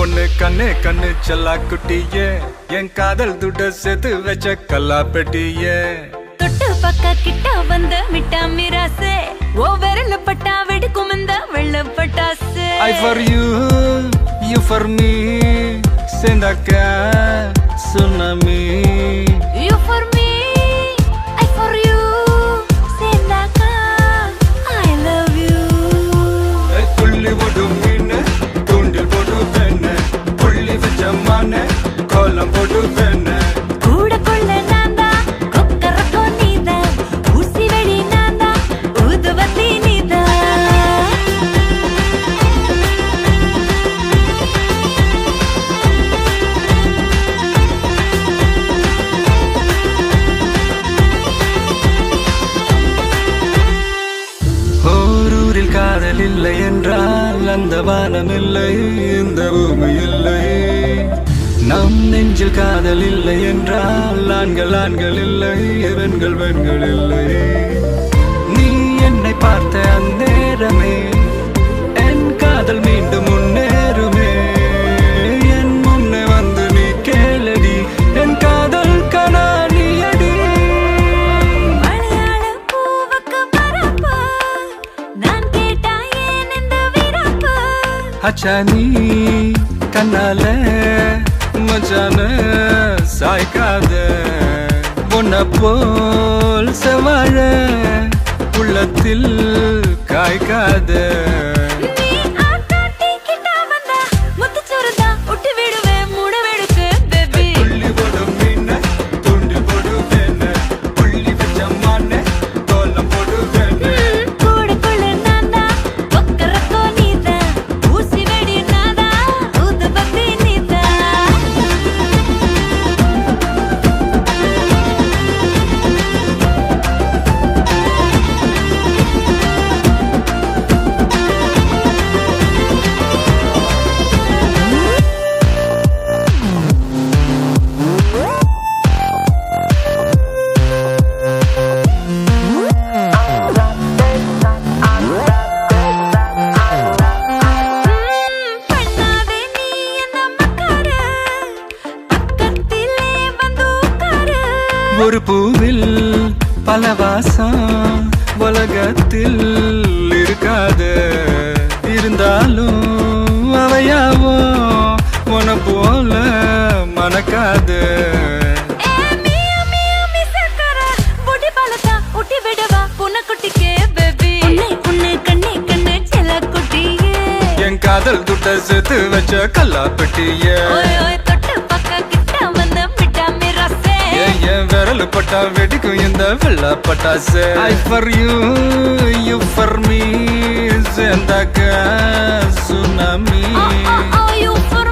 ஒண்ணு கண்ணு கண்ணு செல்லா குட்டியே என் காதல் துட்ட சேர்த்து வச்ச கல்லா பெட்டியே தொட்டு பக்க கிட்ட வந்த மிட்டா மிராசே ஓ விரல பட்டா வெடிக்கும் இந்த வெள்ள பட்டாசு I for you, you for me சேர்ந்தாக்க tsunami You for me, I for you சேர்ந்தாக்கா I love you துள்ளி போடும் மீன் தூண்டில் போட்டு பெண்ணு புள்ளி வச்ச மான கோலம் போட்டு பெண்ணு கூட கொள்ள நான்தா கொக்கரக்கோ நீதா ஊசி வெடி நான்தா ஊதுவத்தி நீதா ஓரூரில் காதல் இல்லை என்றால் அந்த வானம் இல்லை இந்த பூமி இல்லை நம் நெஞ்சில் காதல் இல்லை என்றால் ஆண்கள் ஆண்கள் இல்லை பெண்கள் பெண்கள் இல்லை நீ என்னை பார்த்த அந்நேரமே என் காதல் மீண்டும் முன்னேறுமே என் முன்னே வந்து நீ கேளடி என் காதல் கனாலியடி மலையாள பூவுக்கு பரப்பு நான் கேட்டா ஏன் இந்த விரப்பு அச்சா நீ கண்ணால மச்சான சாய்க்காத பொன்ன போல் செவாழ உள்ளத்தில் காய்க்காத நீ ஆட்டாட்டி கிட்ட வந்தா முத்துச்சுருதா உட்டி விடுவேன் மூட வெடுக்கு பேபி புள்ளி போடும் மீன துண்டி போடும் வேண புள்ளி வச்ச மான கோலம் போடும் வேண கூட கொள்ள நான்தா கொக்கரக்கோ நீதா ஊசி வெடி நான்தா ஊதுபத்தி நீதா பண்ணாதே நீ என்ன மக்கார பக்கத்திலே வந்து உட்காரு ஒரு பூவில் பல வாசம் உலகத்தில் இருக்காது இருந்தாலும் அவையாவோ உன போல மணக்காது மியா மியா மிசக்கர பொடி பழத்தா உட்டி விடவா புனக்குட்டிக்கே பேபி உன்னை கண்ணே கண்ணே செல்ல குட்டியே என் காதல் துட்ட சேர்த்து வச்ச கல்லா பெட்டியே ஓய் ஓய் தொட்டு பக்க கிட்ட வந்த மிட்டா மிராசே என் விரல் பட்டா வெடிக்கும் இந்த வெள்ள பட்டாசு I for you, you for me சேர்ந்தாக்க சுனாமி Oh, you for